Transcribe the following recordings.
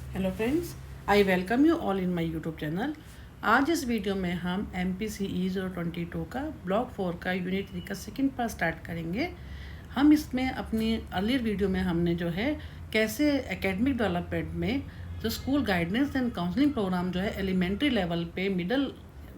Hello friends, I welcome you all in my YouTube channel. आज इस video में हम MPCE 022 का ब्लॉक 4 का यूनिट 3 का सेकेंड पार्ट स्टार्ट करेंगे। हम इसमें अपनी अर्लियर वीडियो में हमने जो है कैसे एकेडमिक डेवलपमेंट में जो school guidance and counselling programme जो है एलिमेंट्री लेवल पे, मिडिल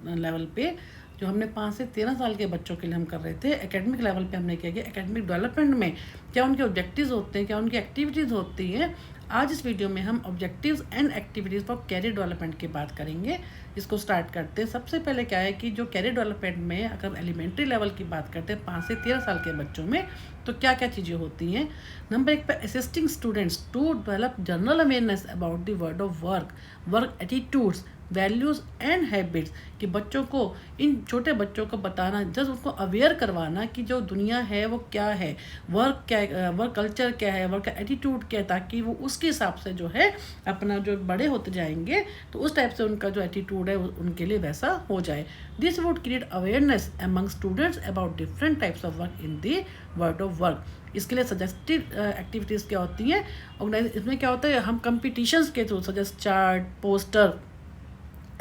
लेवल पे जो हमने 5 से 13 साल के बच्चों के लिए हम कर रहे थे, एकेडमिक लेवल पे हमने किया गया एकेडमिक डेवलपमेंट में क्या उनके ऑब्जेक्टिव्स होते हैं, क्या उनकी एक्टिविटीज़ होती हैं। आज इस वीडियो में हम objectives and activities for career development की बात करेंगे। इसको स्टार्ट करते हैं। सबसे पहले क्या है कि जो कैरियर डेवलपमेंट में अगर हम एलिमेंट्री लेवल की बात करते हैं 5 से 13 साल के बच्चों में, तो क्या क्या चीज़ें होती हैं। नंबर 1 पर assisting students to develop general awareness about the word of work attitudes, values and habits, कि बच्चों को, इन छोटे बच्चों को बताना, जस्ट उनको अवेयर करवाना कि जो दुनिया है वो क्या है, वर्क क्या है, वर्क कल्चर क्या है, वर्क का एटीट्यूड क्या है, ताकि वो उसके हिसाब से जो है अपना जो बड़े होते जाएंगे तो उस टाइप से उनका जो एटीट्यूड है उनके लिए वैसा हो जाए। This would create awareness among students about different types of work in the word of work. इसके लिए सजेस्टेड एक्टिविटीज़ क्या होती हैं ऑर्गेनाइज, इसमें क्या होता है, हम कंपटीशंस के थ्रू सजेस्ट चार्ट, पोस्टर,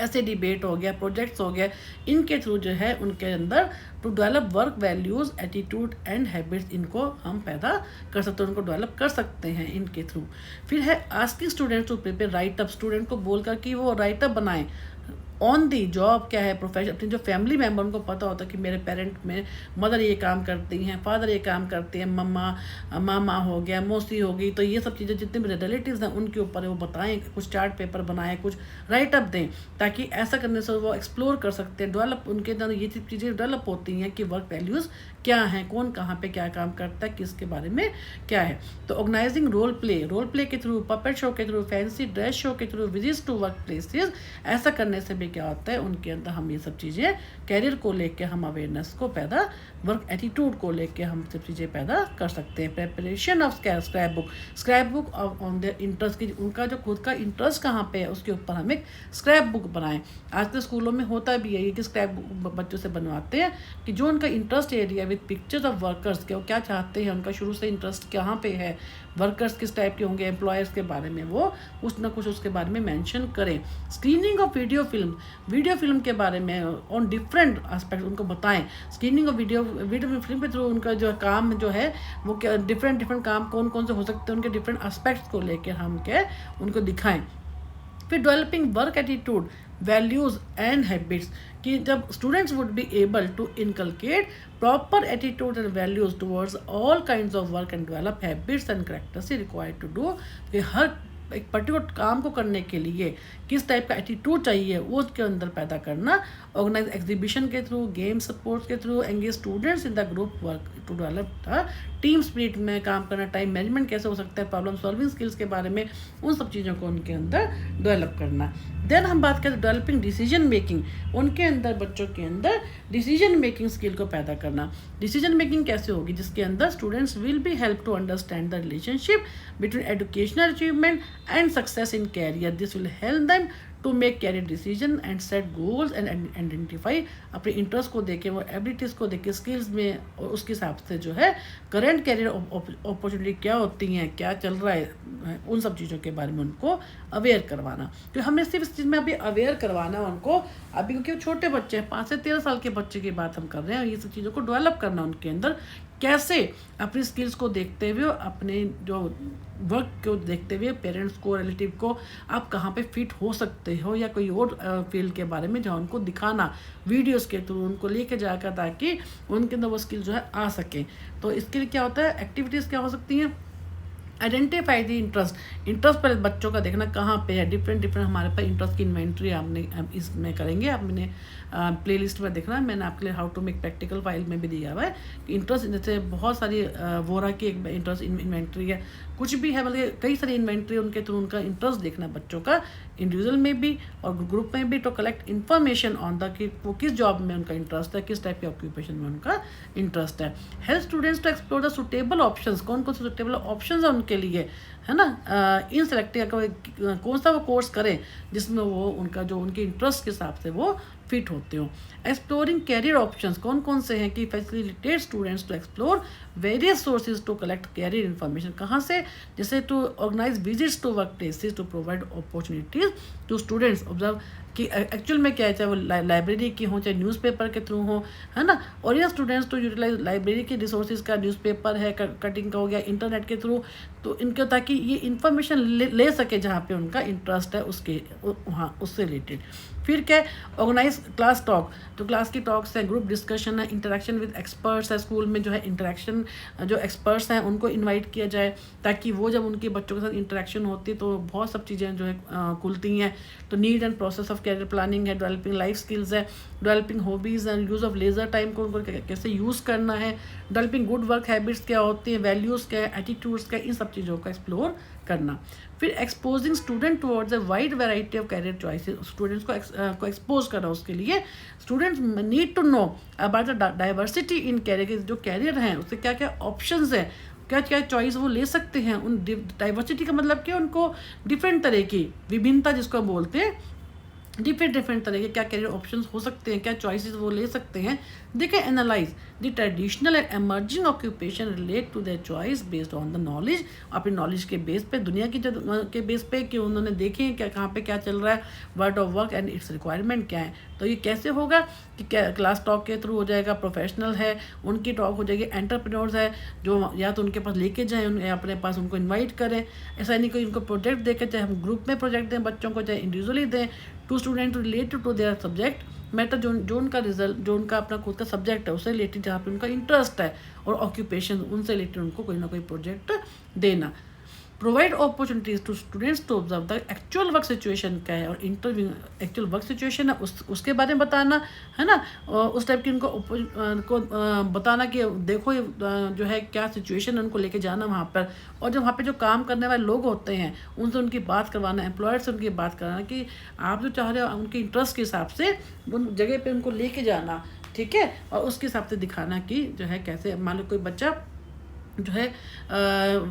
ऐसे डिबेट हो गया, प्रोजेक्ट्स हो गया, इनके थ्रू जो है उनके अंदर to develop work values, attitude and habits, इनको हम पैदा कर सकते हैं, उनको डेवलप कर सकते हैं इनके थ्रू। फिर है asking students to prepare write up, student को बोलकर कि वो राइट अप बनाएं ऑन दी जॉब, क्या है प्रोफेशन, अपनी जो फैमिली मेम्बर उनको पता होता है कि मेरे पेरेंट में मदर ये काम करती हैं, फादर ये काम करते हैं, मामा हो गया, मौसी हो गई, तो ये सब चीज़ें जितने भी रिलेटिव्स हैं उनके ऊपर वो बताएं, कुछ चार्ट पेपर बनाएं, कुछ राइट अप दें, ताकि ऐसा करने से वो एक्सप्लोर कर सकते हैं, डेवलप, उनके अंदर ये चीज़ें डेवलप होती हैं कि वर्क वैल्यूज़ क्या हैं, कौन कहाँ पे क्या काम करता है, किसके बारे में क्या है। तो ऑर्गेनाइजिंग रोल प्ले के थ्रू, पपेट शो के थ्रू, फैंसी ड्रेस शो के through, visits to work places, ऐसा करने से भी क्या होता है उनके अंदर हम ये सब चीज़ें कैरियर को लेके हम अवेयरनेस को पैदा, वर्क एटीट्यूड को लेके हम सब चीज़ें पैदा कर सकते हैं। Preparation of scrap book on their interest, की उनका जो खुद का इंटरेस्ट कहाँ पे है उसके ऊपर हम एक स्क्रैप बुक बनाएं। आज तो स्कूलों में होता भी है कि स्क्रैप बुक बच्चों से बनवाते हैं कि जो उनका interest area with pictures of workers के, वो क्या चाहते हैं, उनका शुरू से इंटरेस्ट कहाँ पे है, वर्कर्स किस टाइप के होंगे, एम्प्लॉयर्स के बारे में वो कुछ ना कुछ उसके बारे में मेंशन करें। स्क्रीनिंग ऑफ वीडियो फिल्म के बारे में ऑन डिफरेंट एस्पेक्ट उनको बताएं। स्क्रीनिंग ऑफ वीडियो फिल्म के थ्रू उनका जो काम जो है वो क्या डिफरेंट काम कौन कौन से हो सकते हैं, उनके डिफरेंट एस्पेक्ट्स को लेकर हम क्या उनको दिखाएं। फिर developing work attitude, values and habits, कि जब students would be able to inculcate proper attitude and values towards all kinds of work and develop habits and characters required to do, कि हर एक पर्टिकुलर काम को करने के लिए किस टाइप का एटीट्यूड चाहिए वो उसके अंदर पैदा करना। ऑर्गेनाइज एग्जीबिशन के थ्रू, गेम स्पोर्ट्स के through, engage students in the group work to develop team spirit में काम करना, टाइम मैनेजमेंट कैसे हो सकता है, प्रॉब्लम सॉल्विंग स्किल्स के बारे में, उन सब चीज़ों को उनके अंदर डेवलप करना। देन हम बात करें डेवलपिंग डिसीजन मेकिंग, उनके अंदर, बच्चों के अंदर डिसीजन मेकिंग स्किल को पैदा करना। डिसीजन मेकिंग कैसे होगी, जिसके अंदर students will be help to understand the relationship between educational achievement and success in career. This will help them to make career decision and set goals and identify, अपने interest को देके, वो abilities को देके, स्किल्स में, और उसके हिसाब से जो है करंट कैरियर अपॉर्चुनिटी क्या होती हैं, क्या चल रहा है, उन सब चीज़ों के बारे में उनको अवेयर करवाना। तो हमें सिर्फ इस चीज़ में अभी अवेयर करवाना उनको, अभी क्योंकि छोटे बच्चे हैं, 5 से 13 साल के बच्चे की बात हम कर रहे हैं, ये सब चीज़ों को डेवलप करना उनके अंदर, कैसे अपनी स्किल्स को देखते हुए, अपने जो वर्क को देखते हुए, पेरेंट्स को, रिलेटिव को, आप कहाँ पे फिट हो सकते हो, या कोई और फील्ड के बारे में जहाँ उनको दिखाना वीडियोस के थ्रू उनको लेके जाकर, ताकि उनके अंदर वो स्किल जो है आ सके। तो इसके लिए क्या होता है, एक्टिविटीज़ क्या हो सकती हैं, आइडेंटिफाई दी इंटरेस्ट पर बच्चों का देखना कहाँ पे है, डिफरेंट हमारे पास इंटरेस्ट की इन्वेंट्री हम इसमें करेंगे। आपने प्लेलिस्ट में देखना, मैंने आपके लिए how to make practical file में भी दिया हुआ है कि इंटरेस्ट, जैसे बहुत सारी वोरा की एक इंटरेस्ट इन्वेंट्री है, कुछ भी है, बल्कि कई सारी इन्वेंट्री, उनके थ्रू उनका इंटरेस्ट देखना बच्चों का, इंडिविजुअल में भी और ग्रुप में भी, तो कलेक्ट इन्फॉर्मेशन ऑन द, कि वो किस जॉब में उनका इंटरेस्ट है, किस टाइप के ऑक्यूपेशन में उनका इंटरेस्ट है। Help students to explore the suitable options, कौन कौन से सुटेबल ऑप्शंस हैं उनके लिए, है ना, इन सेलेक्टिंग कौन सा वो कोर्स करें जिसमें वो उनका जो उनके इंटरेस्ट के हिसाब से वो फिट होते हो। एक्सप्लोरिंग कैरियर ऑप्शंस कौन कौन से हैं कि facilitate students to explore various sources to collect career information. कहाँ से? जैसे to organise visits to work places to provide opportunities to students observe कि एक्चुअल में क्या है, चाहे वो लाइब्रेरी की हो चाहे न्यूज़पेपर के थ्रू हो, है ना। और ये स्टूडेंट्स तो यूटिलाइज लाइब्रेरी के रिसोर्सेज का, न्यूज़पेपर है, कटिंग का हो गया, इंटरनेट के थ्रू, तो इनके ताकि ये इन्फॉर्मेशन ले सके जहाँ पे उनका इंटरेस्ट है उसके वहाँ उससे रिलेटेड। फिर क्या है? ऑर्गेनाइज क्लास टॉक, तो क्लास की टॉक्स हैं, ग्रुप डिस्कशन है, इंटरेक्शन विद एक्सपर्ट्स है, स्कूल में जो है इंटरेक्शन जो एक्सपर्ट्स हैं उनको इनवाइट किया जाए ताकि वो जब उनके बच्चों के साथ इंटरेक्शन होती है तो बहुत सब चीज़ें जो है खुलती हैं। तो need and process of career planning है, डेवलपिंग लाइफ स्किल्स है, developing hobbies and use of leisure time को उनको कैसे यूज़ करना है, डेवलपिंग गुड वर्क हैबिट्स क्या होती हैं, वैल्यूज़ क्या है, एटीट्यूड्स क्या, इन सब चीज़ों का एक्सप्लोर करना। फिर exposing student towards a wide variety of career choices, students को एक्सपोज करना। उसके लिए students need to know about the diversity in career, जो कैरियर हैं उससे क्या क्या ऑप्शंस हैं, क्या क्या चॉइस वो ले सकते हैं। उन डाइवर्सिटी का मतलब कि उनको डिफरेंट तरह की विभिन्नता जिसको बोलते हैं, डिफरेंट तरह के क्या कैरियर ऑप्शंस हो सकते हैं, क्या चॉइसेस वो ले सकते हैं। देखिए, analyse the traditional and emerging occupation relate to their choice based on the knowledge, अपनी नॉलेज के बेस पे, दुनिया की जो के बेस पे कि उन्होंने देखे हैं क्या कहाँ पे क्या चल रहा है, word of work and it's requirement क्या है। तो ये कैसे होगा कि क्या क्लास टॉक के थ्रू हो जाएगा, प्रोफेशनल है उनकी टॉक हो जाएगी, एंटरप्रेन्योर्स है जो या तो उनके पास लेके जाएँ या अपने पास उनको इन्वाइट करें। ऐसा नहीं कोई उनको प्रोजेक्ट देकर, चाहे हम ग्रुप में प्रोजेक्ट दें बच्चों को, चाहे इंडिविजुअली दें, to student related to their subject matter, जो उनका रिजल्ट, जो उनका अपना खुद का सब्जेक्ट है उससे रिलेटेड, जहाँ पे उनका इंटरेस्ट है और ऑक्यूपेशन उनसे रिलेटेड उनको कोई ना कोई प्रोजेक्ट देना। Provide opportunities to students to observe the actual work situation क्या है, और इंटरव्यू एक्चुअल वर्क सिचुएशन है उसके बारे में बताना, है ना। उस टाइप की उनको बताना कि देखो ये जो है क्या सिचुएशन है, उनको लेके जाना वहाँ पर, और जब वहाँ पे जो काम करने वाले लोग होते हैं उनसे उनकी बात करवाना, एम्प्लॉयर से उनकी बात कराना कि आप जो चाह रहे हो उनके इंटरेस्ट के हिसाब से उन जगह पर उनको लेके जाना, ठीक है। और उसके हिसाब से दिखाना कि जो है कैसे, मान लो कोई बच्चा जो है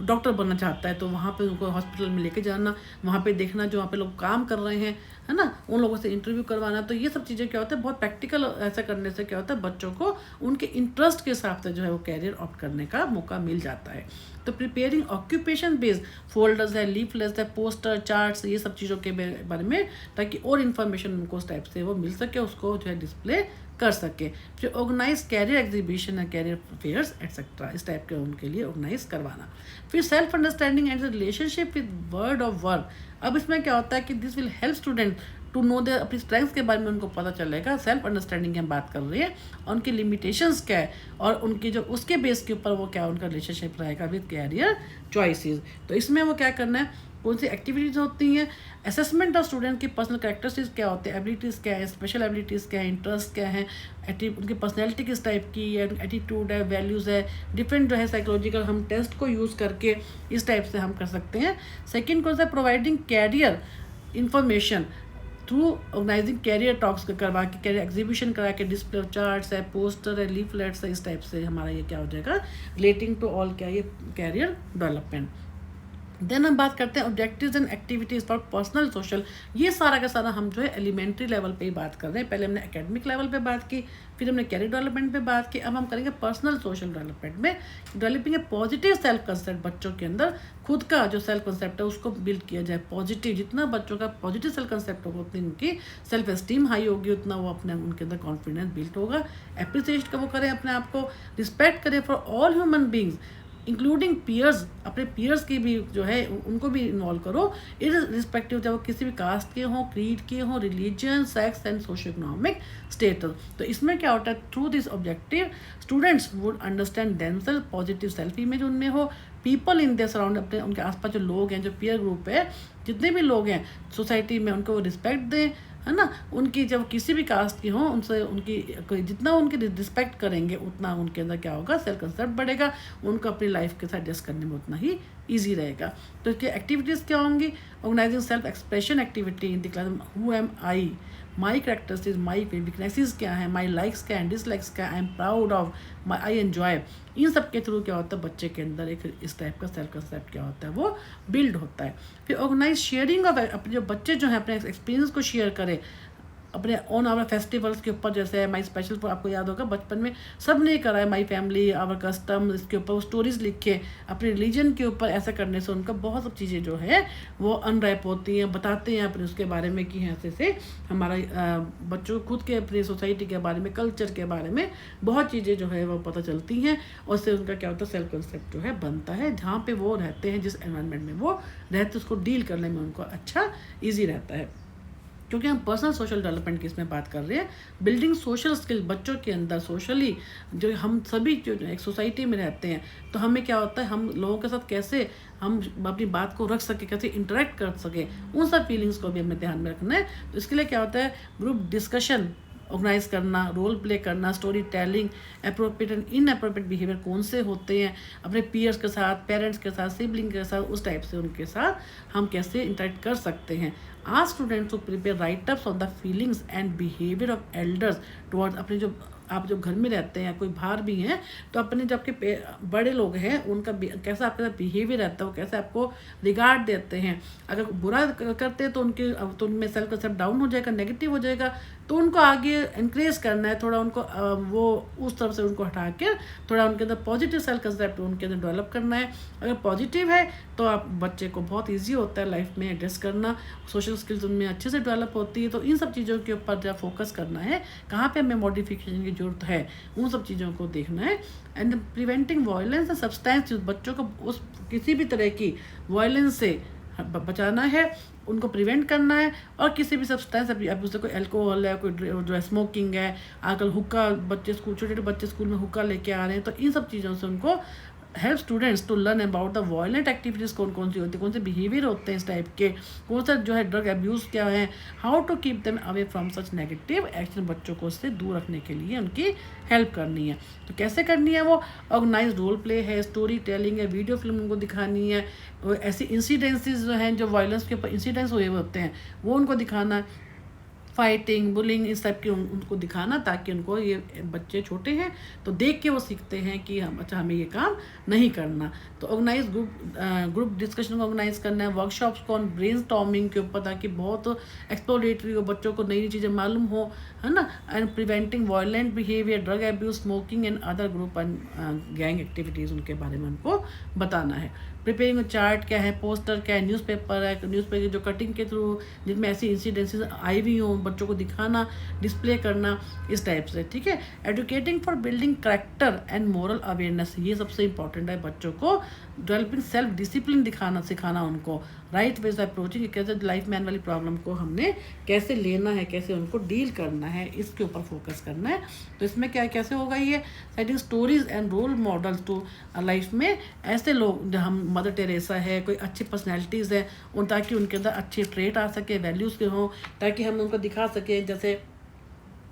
डॉक्टर बनना चाहता है तो वहाँ पे उनको हॉस्पिटल में लेके जाना, वहाँ पे देखना जो वहाँ पे लोग काम कर रहे हैं, है ना, उन लोगों से इंटरव्यू करवाना। तो ये सब चीज़ें क्या होता है, बहुत प्रैक्टिकल ऐसा करने से क्या होता है, बच्चों को उनके इंटरेस्ट के हिसाब से जो है वो कैरियर ऑप्ट करने का मौका मिल जाता है। तो प्रिपेयरिंग ऑक्यूपेशन बेस्ड फोल्डर्स है, लीफलेट्स है, पोस्टर, चार्ट्स, ये सब चीज़ों के बारे में, ताकि और इन्फॉर्मेशन उनको उस टाइप से वो मिल सके, उसको जो है डिस्प्ले कर सके। फिर ऑर्गेनाइज कैरियर एग्जीबिशन है, कैरियर फेयर्स एटसेट्रा, इस टाइप के उनके लिए ऑर्गेनाइज करवाना। फिर self understanding and relationship with word of work. अब इसमें क्या होता है कि this will help student to know their, अपनी स्ट्रेंथ्स के बारे में उनको पता चलेगा। सेल्फ अंडरस्टैंडिंग की हम बात कर रहे हैं, और उनकी लिमिटेशंस क्या है और उनकी जो उसके बेस के ऊपर वो क्या उनका रिलेशनशिप रहेगा विद कैरियर चॉइसेस। तो इसमें वो क्या करना है, कौन सी एक्टिविटीज़ होती हैं, असेसमेंट ऑफ स्टूडेंट की पर्सनल कैरेक्टरिस्टिक्स क्या होते हैं, एबिलिटीज़ क्या है, स्पेशल एबिलिटीज़ क्या है, इंटरेस्ट क्या है, उनकी पर्सनैलिटी किस टाइप की है, एटीट्यूड है, वैल्यूज़ है, डिफरेंट जो है साइकोलॉजिकल हम टेस्ट को यूज़ करके इस टाइप से हम कर सकते हैं। सेकेंड कौन सा, providing career information through organising career talks करवा के, कैरियर एग्जीबिशन करा के, डिस्प्ले ऑफ चार्ट्स है, पोस्टर है, लीफलेट्स है, इस टाइप से हमारा ये क्या हो जाएगा, रिलेटिंग टू ऑल क्या ये कैरियर डेवलपमेंट। देन हम बात करते हैं objectives and activities for personal social. ये सारा का सारा हम जो है एलिमेंट्री लेवल पे ही बात कर रहे हैं। पहले हमने एकेडमिक लेवल पे बात की, फिर हमने कैरियर डेवलपमेंट पे बात की, अब हम करेंगे पर्सनल सोशल डेवलपमेंट में। Developing a positive self concept, बच्चों के अंदर खुद का जो सेल्फ कंसेप्ट है उसको बिल्ड किया जाए पॉजिटिव। जितना बच्चों का पॉजिटिव सेल्फ कंसेप्ट होगा उतनी उनकी सेल्फ एस्टीम हाई होगी, उतना वो अपने उनके अंदर कॉन्फिडेंस बिल्ड होगा। एप्रिसिएट का वो करें अपने आप को, रिस्पेक्ट करें for all human beings including peers, अपने पीयर्स की भी जो है उनको भी इन्वॉल्व करो, इररिस्पेक्टिव चाहे वो किसी भी कास्ट के हों, क्रीड के हों, religion, sex and socio economic status. तो इसमें क्या होता है, through this objective students would understand themself, positive self image उनमें हो, पीपल इन देयर सराउंड, अपने उनके आसपास जो लोग हैं, जो पीयर ग्रुप है, जितने भी लोग हैं सोसाइटी में, उनको वो रिस्पेक्ट दें, है ना। उनकी जब किसी भी कास्ट की हो उनसे उनकी जितना उनकी रिस्पेक्ट करेंगे उतना उनके अंदर क्या होगा, सेल्फ कंसेप्ट बढ़ेगा, उनको अपनी लाइफ के साथ एडजस्ट करने में उतना ही ईजी रहेगा। तो इसकी एक्टिविटीज़ क्या होंगी, organising self expression activity in the class, who am I, my characteristics, my weaknesses क्या है, माई लाइक्स क्या है, डिसलाइक्स क्या है, I am proud of, my I enjoy. इन सब के थ्रू क्या होता है, बच्चे के अंदर एक इस टाइप का सेल्फ कंसेप्ट क्या होता है वो बिल्ड होता है। फिर ऑर्गेनाइज शेयरिंग ऑफ, अपने जो बच्चे जो हैं अपने एक्सपीरियंस को शेयर करें, अपने ऑन आवर फेस्टिवल्स के ऊपर, जैसे माई स्पेशल, आपको याद होगा बचपन में सब ने करा है, माई फैमिली आवर कस्टम, इसके ऊपर वो स्टोरीज लिखे अपने रिलीजन के ऊपर। ऐसा करने से उनका बहुत सब चीज़ें जो है वो अनरैप होती हैं, बताते हैं अपने उसके बारे में कि ऐसे से हमारा बच्चों को खुद के अपनी सोसाइटी के बारे में, कल्चर के बारे में बहुत चीज़ें जो है वो पता चलती हैं। और उससे उनका क्या होता है, सेल्फ कंसेप्ट जो है बनता है। जहाँ पे वो रहते हैं, जिस एनवायरनमेंट में वो रहते, उसको डील करने में उनको अच्छा ईजी रहता है। क्योंकि हम पर्सनल सोशल डेवलपमेंट की इसमें बात कर रहे हैं, बिल्डिंग सोशल स्किल बच्चों के अंदर सोशली, जो हम सभी जो एक सोसाइटी में रहते हैं, तो हमें क्या होता है, हम लोगों के साथ कैसे हम अपनी बात को रख सके, कैसे इंटरेक्ट कर सके, उन सब फीलिंग्स को भी हमें ध्यान में रखना है। तो इसके लिए क्या होता है, ग्रुप डिस्कशन ऑर्गेनाइज करना, रोल प्ले करना, story telling, appropriate and inappropriate behaviour कौन से होते हैं अपने पीयर्स के साथ, पेरेंट्स के साथ, सिबलिंग के साथ, उस टाइप से उनके साथ हम कैसे इंटरेक्ट कर सकते हैं। Ask students to prepare write ups on the feelings and behaviour of elders towards, अपने जो आप जो घर में रहते हैं, कोई बाहर भी हैं, तो अपने जो आपके बड़े लोग हैं उनका कैसा आपके साथ बिहेवियर रहता है, वो कैसे आपको रिगार्ड देते हैं। अगर बुरा करते हैं तो उनमें सेल्फ कंसेप्ट डाउन हो जाएगा, नेगेटिव हो जाएगा, तो उनको आगे इंक्रेज करना है, थोड़ा उनको वो उस तरफ से उनको हटा के थोड़ा उनके अंदर पॉजिटिव सेल्फ कंसेप्ट उनके अंदर डेवलप करना है। अगर पॉजिटिव है तो आप बच्चे को बहुत ईजी होता है लाइफ में एड्रेस करना, सोशल स्किल्स उनमें अच्छे से डेवलप होती है। तो इन सब चीज़ों के ऊपर जब फोकस करना है, कहाँ पे हमें मॉडिफिकेशन की जरूरत है, उन सब चीज़ों को देखना है। And preventing violence and substance use, बच्चों को उस किसी भी तरह की वायलेंस से बचाना है, उनको प्रिवेंट करना है। और किसी भी सब्सटेंस, अब उससे कोई अल्कोहल है, कोई जो है स्मोकिंग है, आजकल हुक्का, बच्चे स्कूल, छोटे छोटे बच्चे स्कूल में हुक्का लेके आ रहे हैं, तो इन सब चीज़ों से उनको help students to learn about the violent activities कौन कौन सी होती है, कौन से बिहेवियर होते हैं इस टाइप के, कौन सा जो है ड्रग अब्यूज़ क्या है, how to keep them away from such negative action, बच्चों को उससे दूर रखने के लिए उनकी हेल्प करनी है। तो कैसे करनी है वो, ऑर्गेनाइज रोल प्ले है, स्टोरी टेलिंग है, वीडियो फिल्म उनको दिखानी है, ऐसी इंसिडेंसेस जो हैं जो वायलेंस के ऊपर इंसिडेंट्स हुए होते हैं वो उनको दिखाना है, फाइटिंग, बुलिंग, इस टाइप की उनको दिखाना, ताकि उनको ये बच्चे छोटे हैं तो देख के वो सीखते हैं कि हम अच्छा हमें ये काम नहीं करना। तो ऑर्गेनाइज ग्रुप डिस्कशन को ऑर्गेनाइज करना है, वर्कशॉप्स को ऑन ब्रेन स्टॉर्मिंग के ऊपर, ताकि बहुत एक्सप्लोरेटरी हो, बच्चों को नई नई चीज़ें मालूम हो, है ना। And preventing violent behaviour, drug abuse, smoking and other group and gang activities, उनके बारे में उनको बताना है। प्रिपेयरिंग चार्ट क्या है, पोस्टर क्या है, न्यूज़पेपर है, न्यूज़पेपर जो कटिंग के थ्रू जिनमें ऐसी इंसिडेंसेस आई हुई हों, बच्चों को दिखाना, डिस्प्ले करना, इस टाइप से, ठीक है। Educating for building character and moral awareness, ये सबसे इंपॉर्टेंट है, बच्चों को डेवलपिंग सेल्फ डिसिप्लिन सिखाना उनको, राइट वेज अप्रोचिंग, कैसे लाइफ में आने वाली प्रॉब्लम को हमने कैसे लेना है, कैसे उनको डील करना है, इसके ऊपर फोकस करना है। तो इसमें क्या कैसे होगा, ये setting stories and role models to life में, ऐसे लोग जो हम मदर टेरेसा है, कोई अच्छी पर्सनैलिटीज़ है उन, ताकि उनके अंदर अच्छे ट्रेट आ सके, वैल्यूज़ के हों, ताकि हम उनको दिखा सकें। जैसे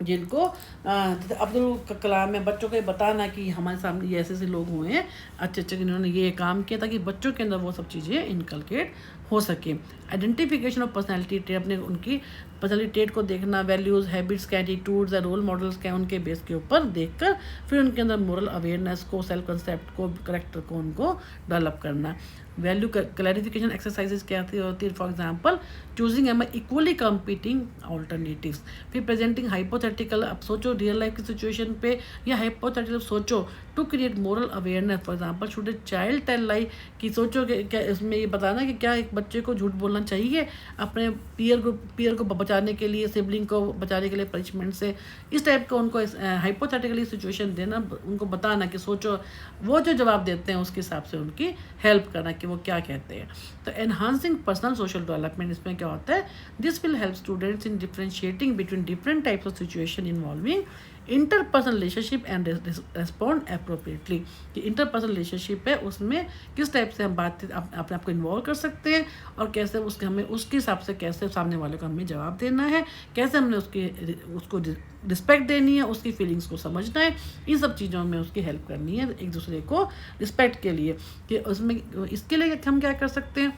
जिनको अब्दुल कलाम है, बच्चों को ये बताना कि हमारे सामने ये ऐसे ऐसे लोग हुए हैं अच्छे अच्छे जिन्होंने ये काम किया, ताकि बच्चों के अंदर वो सब चीज़ें इनकलकेट हो सके। आइडेंटिफिकेशन ऑफ पर्सनैलिटी ट्रेट, अपने उनकी पर्सनैलिटी ट्रेट को देखना, वैल्यूज़, हैबिट्स क्या, एटीट्यूड्स या रोल मॉडल्स क्या, उनके बेस के ऊपर देखकर फिर उनके अंदर मोरल अवेयरनेस को, सेल्फ कंसेप्ट को, करेक्टर को उनको डेवलप करना। वैल्यू क्लैरिफिकेशन एक्सरसाइजेज क्या होती है, for example choosing am equally competing alternatives, फिर प्रेजेंटिंग हाइपोथेटिकल, अब सोचो रियल लाइफ की सिचुएशन पे या हाइपोथेटिकल सोचो to create moral awareness. For example should a child tell lie, कि सोचो कि क्या इसमें ये बताना कि क्या एक बच्चे को झूठ बोलना चाहिए अपने पीयर को बचाने के लिए, सिबलिंग को बचाने के लिए पनिशमेंट से, इस टाइप का उनको हाइपोथेटिकली सिचुएशन देना, उनको बताना कि सोचो, वो जो जवाब देते हैं उसके हिसाब से उनकी हेल्प करना कि वो क्या कहते हैं। तो एनहांसिंग पर्सनल सोशल डेवलपमेंट, इसमें क्या होता है, this will help students in differentiating between different types of situation involving interpersonal relationship and respond appropriately, कि इंटरपर्सनल रिलेशनशिप है उसमें किस टाइप से हम बात अपने आप को इन्वॉल्व कर सकते हैं, और कैसे उसके हमें उसके हिसाब से कैसे सामने वाले को हमें जवाब देना है, कैसे हमने उसको रिस्पेक्ट देनी है, उसकी फीलिंग्स को समझना है, इन सब चीज़ों में उसकी हेल्प करनी है एक दूसरे को रिस्पेक्ट के लिए। कि उसमें इसके लिए हम क्या कर सकते हैं,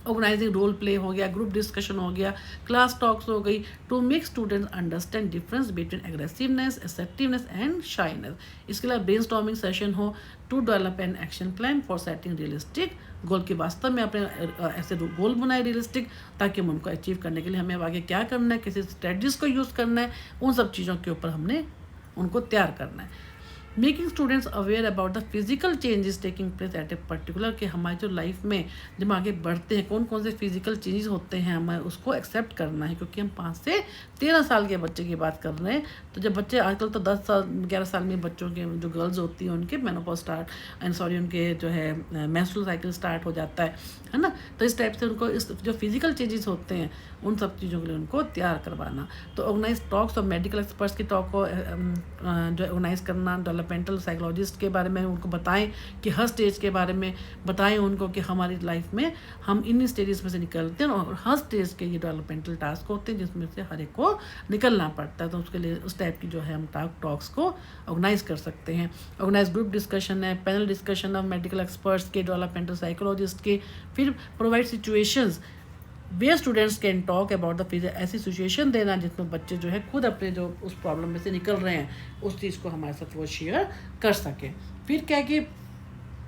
ऑर्गेनाइजिंग रोल प्ले हो गया, ग्रुप डिस्कशन हो गया, क्लास टॉक्स हो गई, to make students understand difference between aggressiveness, assertiveness and shyness. इसके अलावा ब्रेनस्टॉर्मिंग सेशन हो, to develop an action plan for setting realistic goal, की वास्तव में अपने ऐसे गोल बनाए रियलिस्टिक, ताकि हम उनको अचीव करने के लिए हमें आगे क्या करना है, किसी स्ट्रेटजीज को यूज़ करना है, उन सब चीज़ों के ऊपर हमने उनको तैयार करना है। Making students aware about the physical changes taking place at a particular, कि हमारी जो लाइफ में जब हम आगे बढ़ते हैं कौन कौन से फिजिकल चेंजेस होते हैं, हमें उसको एक्सेप्ट करना है, क्योंकि हम 5 से 13 साल के बच्चे की बात कर रहे हैं। तो जब बच्चे आजकल तो 10 साल 11 साल में बच्चों के जो गर्ल्स होती हैं उनके मेनोपॉज उनके जो है मेंस्ट्रुअल साइकिल स्टार्ट हो जाता है ना। तो इस टाइप से उनको इस जो फिजिकल चेंजेस होते हैं उन सब चीज़ों के लिए उनको तैयार करवाना। तो ऑर्गेनाइज टॉक्स और मेडिकल एक्सपर्ट्स की टॉक को जो ऑर्गेनाइज करना, डेवलपमेंटल साइकोलॉजिस्ट के बारे में उनको बताएं कि हर स्टेज के बारे में बताएं उनको कि हमारी लाइफ में हम इन स्टेजेस में से निकलते हैं और हर स्टेज के ये डेवलपमेंटल टास्क होते हैं जिसमें से हर एक को निकलना पड़ता है। तो उसके लिए उस टाइप की जो है हम टॉक्स को ऑर्गेनाइज कर सकते हैं। ऑर्गेनाइज ग्रुप डिस्कशन है, panel discussion of medical experts के, डेवलपमेंटल साइकोलॉजिस्ट के, फिर provide situations where students can talk about the physical, ऐसी सिचुएशन देना जिसमें बच्चे जो है खुद अपने जो उस प्रॉब्लम में से निकल रहे हैं उस चीज़ को हमारे साथ वो शेयर कर सकें। फिर क्या कि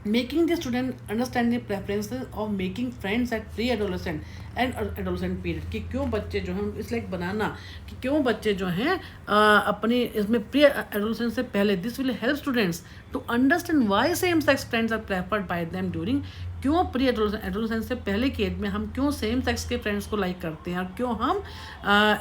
making the student understand the preferences of making friends at pre adolescent and adolescent period, कि क्यों बच्चे जो हैं इसलिए बनाना कि क्यों बच्चे जो हैं अपनी इसमें प्री एडोलेसेंट से पहले, this will help students to understand why same sex friends are preferred by them during, क्यों प्री एडोलेसेंस से पहले की एज में हम क्यों सेम सेक्स के फ्रेंड्स को लाइक करते हैं और क्यों हम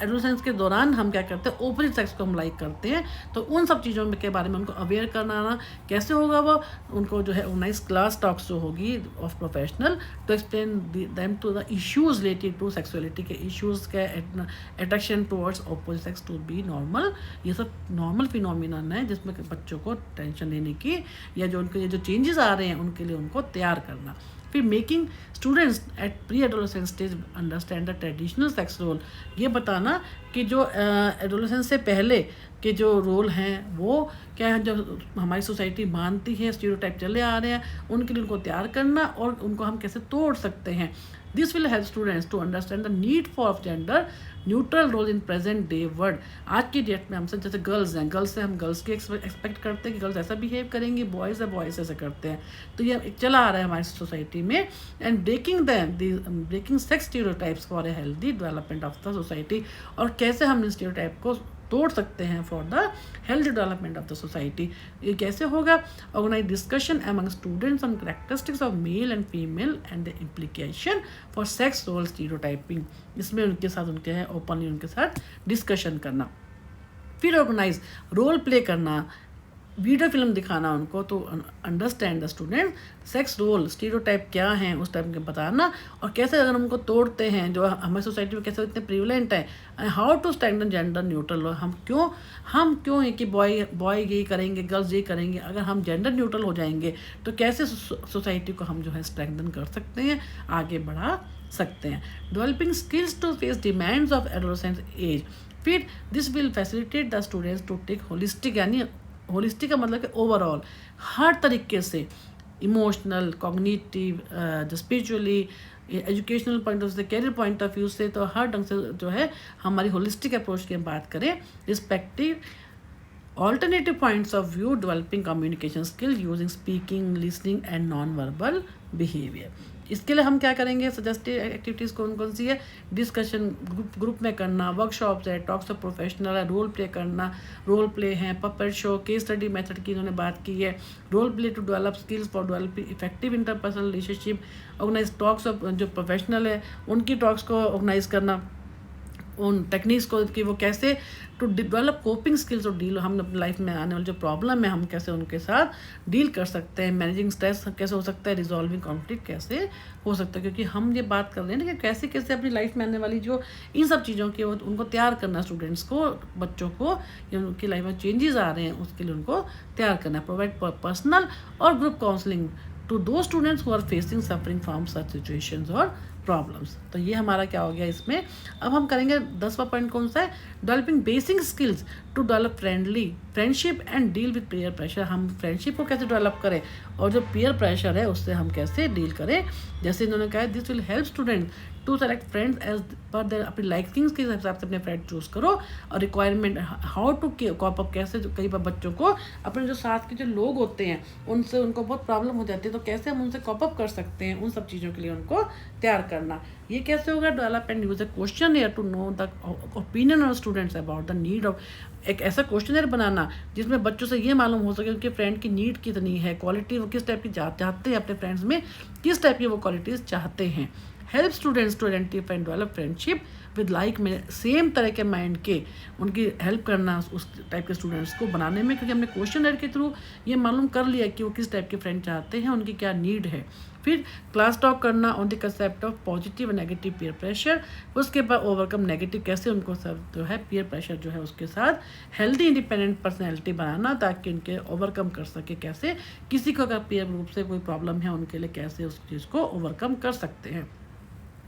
एडोलेसेंस के दौरान हम क्या करते हैं ओपोजिट सेक्स को हम लाइक करते हैं। तो उन सब चीज़ों के बारे में उनको अवेयर करना कैसे होगा, वो उनको जो है ऑर्गेनाइज क्लास टॉक्स जो होगी of professional to explain them to the issues related to sexuality के इश्यूज के, attraction towards opposite sex to be normal. ये सब नॉर्मल फिनोमिनन है जिसमें बच्चों को टेंशन लेने की या जो उनके ये जो चेंजेस आ रहे हैं उनके लिए उनको तैयार करना। फिर making students at pre adolescent stage understand the traditional sex role, ये बताना कि जो एडोलेसेंस से पहले के जो रोल हैं वो क्या है, जो हमारी सोसाइटी मानती है, स्टीरियोटाइप चले आ रहे हैं, उनके लिए उनको तैयार करना और उनको हम कैसे तोड़ सकते हैं। This will help students to understand the need for gender neutral role in present day world. आज की डेट में हमसे जैसे गर्ल्स हैं, गर्ल्स से हम गर्ल्स की एक्सपेक्ट करते हैं कि गर्ल्स ऐसा बिहेव करेंगी, बॉयज़ है बॉयज़ ऐसा करते हैं। तो ये एक चला आ रहा है हमारी सोसाइटी में। And breaking sex stereotypes for a healthy development of the society, और कैसे हम इन स्टीरियोटाइप को तोड़ सकते हैं for the healthy development of the society. ये कैसे होगा, organise discussion among students on characteristics of male and female and the implication for sex role stereotyping, इसमें उनके साथ उनके है ओपनली उनके साथ डिस्कशन करना। फिर ऑर्गेनाइज रोल प्ले करना, वीडियो फिल्म दिखाना उनको, to understand the student sex role stereotype क्या हैं उस टाइप के बताना, और कैसे अगर हम उनको तोड़ते हैं जो हमारी सोसाइटी में कैसे इतने प्रिवलेंट है, how to stand gender neutral. हम क्यों है कि बॉय ये करेंगे गर्ल्स ये करेंगे, अगर हम जेंडर न्यूट्रल हो जाएंगे तो कैसे सोसाइटी को हम जो है स्ट्रेंथन कर सकते हैं, आगे बढ़ा सकते हैं। Developing skills to face demands of adolescent age, फिर this will facilitate the students to take holistic, यानी होलिस्टिक का मतलब कि ओवरऑल हर तरीके से इमोशनल, कॉग्निटिव, जो स्पिरिचुअली, एजुकेशनल पॉइंट ऑफ से, कैरियर पॉइंट ऑफ व्यू से, तो हर ढंग से जो है हमारी होलिस्टिक अप्रोच की हम बात करें, respective alternative points of view, developing communication skill using speaking, listening and non verbal behaviour. इसके लिए हम क्या करेंगे, सजेस्टेड एक्टिविटीज़ कौन कौन सी है, डिस्कशन ग्रुप में करना, वर्कशॉप्स है, टॉक्स ऑफ प्रोफेशनल है, रोल प्ले करना, रोल प्ले है, puppet show, case study method की इन्होंने बात की है, role play to develop skills for developing effective interpersonal relationship, organise talks of जो प्रोफेशनल है उनकी टॉक्स को ऑर्गेनाइज करना, उन टेक्निक्स को कि वो कैसे टू डेवलप कोपिंग स्किल्स और डील, हम अपनी लाइफ में आने वाले जो प्रॉब्लम है हम कैसे उनके साथ डील कर सकते हैं, मैनेजिंग स्ट्रेस कैसे हो सकता है, रिजॉल्विंग कॉन्फ्लिक्ट कैसे हो सकता है, क्योंकि हम ये बात कर रहे हैं ना कि कैसे कैसे अपनी लाइफ में आने वाली जो इन सब चीज़ों की उनको तैयार करना, स्टूडेंट्स को, बच्चों को, या उनकी लाइफ में चेंजेस आ रहे हैं उसके लिए उनको तैयार करना। प्रोवाइड पर्सनल और ग्रुप काउंसलिंग टू दो students who are facing suffering from such situations और प्रॉब्लम्स। तो ये हमारा क्या हो गया इसमें। अब हम करेंगे 10वां पॉइंट कौन सा है, developing basic skills to develop friendly friendship and deal with peer pressure, हम फ्रेंडशिप को कैसे डेवलप करें और जो पीयर प्रेशर है उससे हम कैसे डील करें। जैसे इन्होंने कहा this will help student to select friends as per their, अपनी लाइकिंग्स के हिसाब से अपने फ्रेंड चूज़ करो, और requirement how to cope up, कैसे कई बार बच्चों को अपने जो साथ के जो लोग होते हैं उनसे उनको बहुत प्रॉब्लम हो जाती है, तो कैसे हम उनसे कॉप अप कर सकते हैं, उन सब चीज़ों के लिए उनको तैयार करना। ये कैसे होगा, develop and use a question to know the opinion of students about the need of, एक ऐसा क्वेश्चनर बनाना जिसमें बच्चों से ये मालूम हो सके उनके फ्रेंड की नीड कितनी है, क्वालिटी वो किस टाइप की चाहते हैं, अपने फ्रेंड्स में किस टाइप की वो क्वालिटीज़ चाहते हैं। Help students to identify and develop friendship with like में सेम तरह के माइंड के, उनकी हेल्प करना उस टाइप के स्टूडेंट्स को बनाने में, क्योंकि हमने क्वेश्चनर के थ्रू ये मालूम कर लिया कि वो किस टाइप के फ्रेंड चाहते हैं, उनकी क्या नीड है। फिर क्लास टॉक करना on the concept of positive और नेगेटिव पीयर प्रेशर, उसके बाद ओवरकम नेगेटिव, कैसे उनको सब जो है पीयर प्रेशर जो है उसके साथ हेल्दी इंडिपेंडेंट पर्सनैलिटी बनाना ताकि उनके ओवरकम कर सके, कैसे किसी को अगर पीयर ग्रुप से कोई प्रॉब्लम है उनके लिए कैसे उस चीज़ को ओवरकम कर सकते हैं।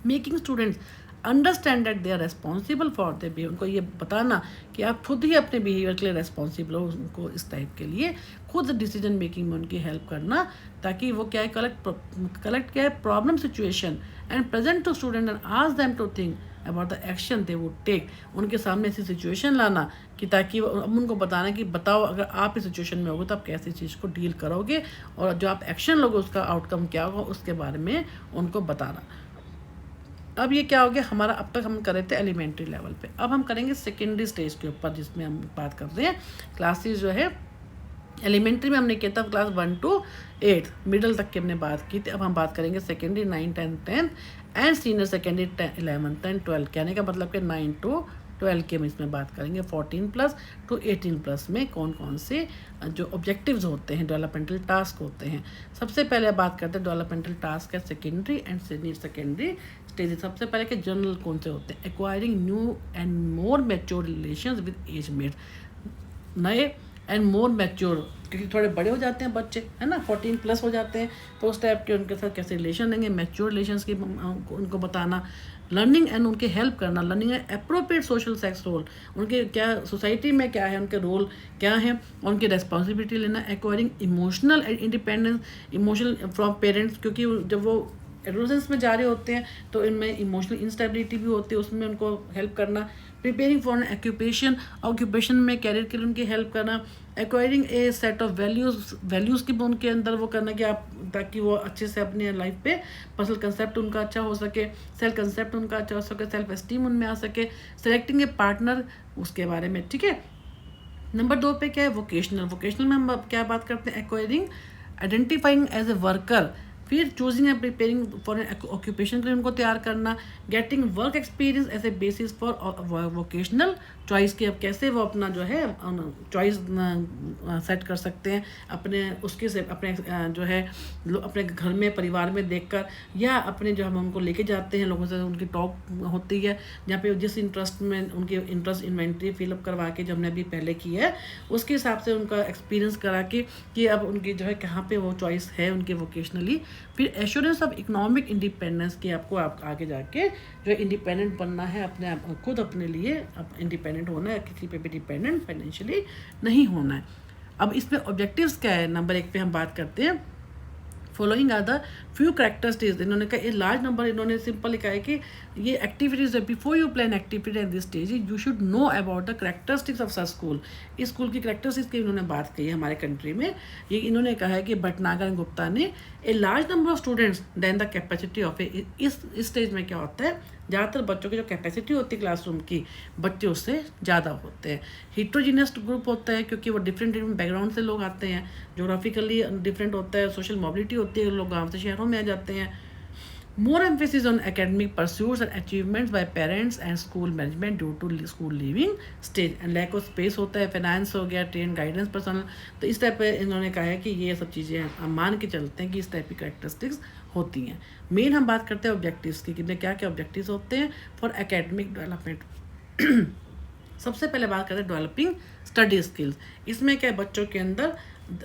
Making students understand that they are responsible for their behaviour, उनको ये बताना कि आप खुद ही अपने बिहेवियर के लिए रेस्पॉन्सिबल हो, उनको इस टाइप के लिए खुद डिसीजन मेकिंग में उनकी हेल्प करना, ताकि वो क्या है कलेक्ट क्या है problem situation and present to student and ask them to think about the action they would take, उनके सामने ऐसी सिचुएशन लाना कि ताकि उनको बताना कि बताओ अगर आप इस सिचुएशन में होगे तो आप कैसी चीज़ को डील करोगे, और जो आप एक्शन लोगे उसका आउटकम क्या होगा उसके बारे में उनको बताना। अब ये क्या हो गया हमारा, अब तक हम कर रहे थे एलिमेंट्री लेवल पे, अब हम करेंगे सेकेंडरी स्टेज के ऊपर जिसमें हम बात कर रहे हैं क्लासेस जो है एलिमेंट्री में हमने किया था क्लास 1 to 8 मिडिल तक की हमने बात की थी। अब हम बात करेंगे secondary 9, 10, 10 and senior secondary 11th and 12, कहने का मतलब कि 9 to 12 की हम इसमें बात करेंगे। 14+ to 18+ में कौन कौन से जो ऑब्जेक्टिव्स होते हैं, डेवलपमेंटल टास्क होते हैं। सबसे पहले बात करते हैं डेवलपमेंटल टास्क है secondary and senior secondary stage. सबसे पहले के जनरल कौन से होते हैं, acquiring new and more mature relations with age mate, नए एंड मोर मैच्योर, क्योंकि थोड़े बड़े हो जाते हैं बच्चे है ना, 14+ हो जाते हैं, तो उस टाइप के उनके साथ कैसे रिलेशन लेंगे, मैच्योर रिलेशंस की उनको बताना। लर्निंग एंड उनके हेल्प करना, learning and appropriate social sex role, उनके क्या सोसाइटी में क्या है, उनके रोल क्या है, उनकी रेस्पॉन्सिबिलिटी लेना। Acquiring emotional and independence, emotional from parents, क्योंकि जब वो एडोलेसेंस में जा रहे होते हैं तो इनमें इमोशनल इंस्टेबिलिटी भी होती है, उसमें उनको हेल्प करना। प्रिपेयरिंग फॉर एन ऑक्यूपेशन में कैरियर के लिए उनकी हेल्प करना। Acquiring A set of values की उनके अंदर वो करना कि आप ताकि वो अच्छे से अपने लाइफ पे पर्सनल कंसेप्ट उनका अच्छा हो सके, सेल्फ कंसेप्ट उनका अच्छा हो सके, सेल्फ एस्टीम उनमें आ सके। सेलेक्टिंग ए पार्टनर, उसके बारे में, ठीक है। नंबर 2 पे क्या है, वोकेशनल में हम क्या बात करते हैं, acquiring identifying as a worker, फिर choosing and preparing for an occupation के लिए उनको तैयार करना। Getting work experience as a basis for vocational choice की, अब कैसे वो अपना जो है चॉइस सेट कर सकते हैं अपने उसके से अपने जो है अपने घर में परिवार में देखकर, या अपने जो हम उनको लेके जाते हैं लोगों से उनकी टॉक होती है जहाँ पे जिस इंटरेस्ट में उनकी इंटरेस्ट इन्वेंट्री फिलअप करवा के जो हमने अभी पहले की है उसके हिसाब से उनका एक्सपीरियंस करा के कि अब उनकी जो है कहाँ पे वो चॉइस है उनके वोकेशनली। फिर एश्योरेंस ऑफ इकोनॉमिक इंडिपेंडेंस की, आपको आप आगे जाके जो इंडिपेंडेंट बनना है, अपने खुद अपने लिए इंडिपेंडेंट होना है, किसी पे भी डिपेंडेंट फाइनेंशियली नहीं होना है। अब इसमें ऑब्जेक्टिव्स क्या है, नंबर 1 पे हम बात करते हैं following are the few characteristics. इन्होंने कहा ये लार्ज नंबर, इन्होंने सिंपल लिखा है कि ये एक्टिविटीज़ है, before you plan activity at this stage you should know about the characteristics of such school. इस स्कूल की कैरेक्टरिस्टिक्स की इन्होंने बात की है हमारे कंट्री में। ये इन्होंने कहा है कि भटनागर एंड गुप्ता ने a large number of students then the capacity of a, इस स्टेज में क्या होता है ज़्यादातर बच्चों की जो कैपेसिटी होती है क्लासरूम की, बच्चे उससे ज़्यादा होते हैं। हिट्रोजीनियस ग्रुप होता है क्योंकि वो डिफरेंट बैकग्राउंड से लोग आते हैं, जोग्राफिकली डिफरेंट होता है, सोशल मोबिलिटी होती है, लोग गांव से शहरों में आ जाते हैं। More emphasis on academic pursuits and achievements by parents and school management due to school living stage and lack of space होता है, फाइनेंस हो गया, ट्रेन गाइडेंस पर्सनल, तो इस टाइप पे इन्होंने कहा है कि ये सब चीज़ें हम मान के चलते हैं कि इस टाइप की कैरेक्टरिस्टिक्स होती हैं। मेन हम बात करते हैं ऑब्जेक्टिव्स की, कितने क्या क्या ऑब्जेक्टिव्स होते हैं फॉर एकेडमिक डेवलपमेंट। सबसे पहले बात करते हैं डेवलपिंग स्टडी स्किल्स। इसमें क्या है बच्चों के अंदर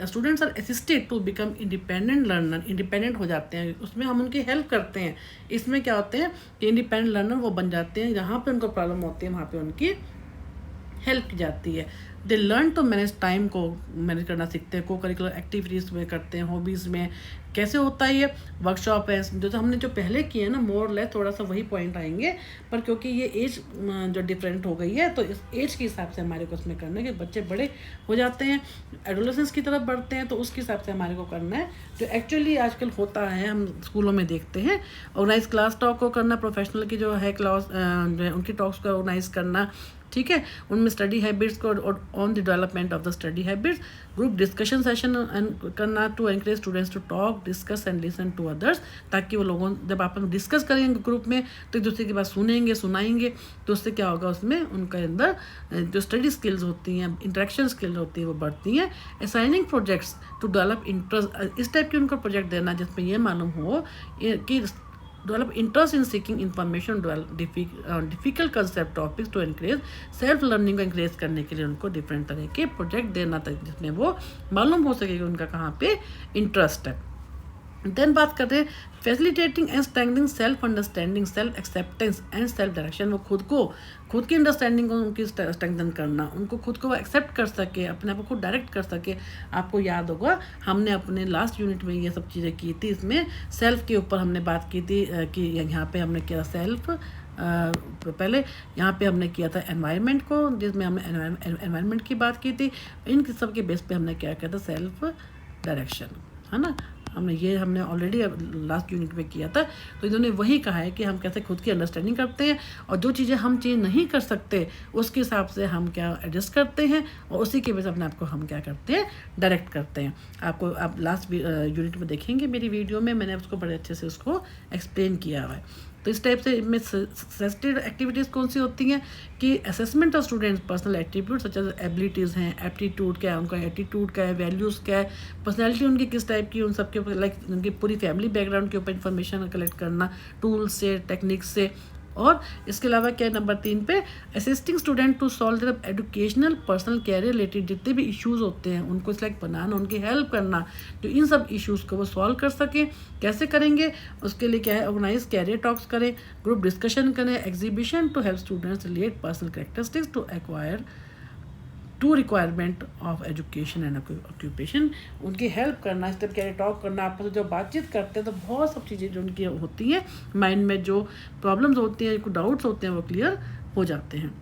students are assisted to become independent learner, independent हो जाते हैं, उसमें हम उनकी हेल्प करते हैं। इसमें क्या होते हैं कि इंडिपेंडेंट लर्नर वो बन जाते हैं, जहाँ पे उनको प्रॉब्लम होती है वहाँ पे उनकी हेल्प की जाती है। They learn to manage time को मैनेज करना सीखते हैं, को करिकुलर एक्टिविटीज़ में करते हैं, हॉबीज़ में कैसे होता है ये वर्कशॉप है जो हमने जो पहले किए ना मोर लेस थोड़ा सा वही पॉइंट आएंगे, पर क्योंकि ये एज जो डिफरेंट हो गई है तो इस एज के हिसाब से हमारे को उसमें करना है कि बच्चे बड़े हो जाते हैं, एडोलेसेंस की तरफ बढ़ते हैं, तो उसके हिसाब से हमारे को करना है जो एक्चुअली आजकल होता है हम स्कूलों में देखते हैं। ऑर्गेनाइज क्लास टॉक को करना, प्रोफेशनल की जो है क्लास जो है उनकी टॉक्स को ऑर्गेनाइज करना, ठीक है, उनमें स्टडी हैबिट्स को on the development of the study habits, group discussion session करना to encourage students to talk discuss and listen to others, ताकि वो लोगों जब आप डिस्कस करेंगे ग्रुप में तो एक दूसरे की बात सुनेंगे सुनाएंगे, तो उससे क्या होगा उसमें उनके अंदर जो स्टडी स्किल्स होती हैं, इंटरेक्शन स्किल्स होती है वो बढ़ती हैं। Assigning projects to develop interest, इस टाइप के उनको प्रोजेक्ट देना जिसमें ये मालूम हो कि develop interest in seeking information, difficult concept topics to encourage self learning को encourage करने के लिए उनको डिफरेंट तरह के प्रोजेक्ट देना था जिसमें वो मालूम हो सके कि उनका कहाँ पे इंटरेस्ट है। देन बात करते हैं facilitating and strengthening self understanding, self acceptance and self direction, वो खुद की अंडरस्टैंडिंग को उनकी स्ट्रेंथन करना, उनको खुद को एक्सेप्ट कर सके, अपने आप को डायरेक्ट कर सके। आपको याद होगा हमने अपने लास्ट यूनिट में ये सब चीज़ें की थी, इसमें सेल्फ के ऊपर हमने बात की थी कि यहाँ पे हमने किया सेल्फ पहले यहाँ पे हमने किया था एनवायरनमेंट को, जिसमें हमने एनवायरनमेंट की बात की थी, इन सब के बेस पे हमने क्या किया था सेल्फ डायरेक्शन, है ना, हमने ऑलरेडी लास्ट यूनिट में किया था। तो इन्होंने वही कहा है कि हम कैसे खुद की अंडरस्टैंडिंग करते हैं और जो चीज़ें हम चेंज नहीं कर सकते उसके हिसाब से हम क्या एडजस्ट करते हैं और उसी के वजह से अपने आप को हम क्या करते हैं डायरेक्ट करते हैं। आप लास्ट यूनिट में देखेंगे मेरी वीडियो में मैंने उसको बड़े अच्छे से उसको एक्सप्लेन किया हुआ है। तो इस टाइप से इनमें सजेस्टेड एक्टिविटीज़ कौन सी होती हैं कि assessment of students personal attribute such as abilities हैं, एप्टीट्यूड क्या है उनका, एटीट्यूड क्या है, वैल्यूज़ क्या है, पर्सनैलिटी उनकी किस टाइप की, उन सब के ऊपर लाइक उनकी पूरी फैमिली बैकग्राउंड के ऊपर इन्फॉर्मेशन कलेक्ट करना टूल्स से, टेक्निक्स से। और इसके अलावा क्या है नंबर 3 पे assisting student to solve their educational personal career related जितने भी इश्यूज़ होते हैं उनको सिलेक्ट बनाना, उनकी हेल्प करना, तो इन सब इश्यूज़ को वो सॉल्व कर सकें। कैसे करेंगे उसके लिए क्या है ऑर्गेनाइज कैरियर टॉक्स करें, ग्रुप डिस्कशन करें, exhibition to help students relate personal characteristics to acquire to requirement of education and occupation, उनकी हेल्प करना, इस टाइप कैरियर टॉक करना, आपस में जो बातचीत करते हैं तो बहुत सब चीज़ें जो उनकी होती हैं माइंड में जो प्रॉब्लम्स होती हैं, डाउट्स होते हैं वो क्लियर हो जाते हैं।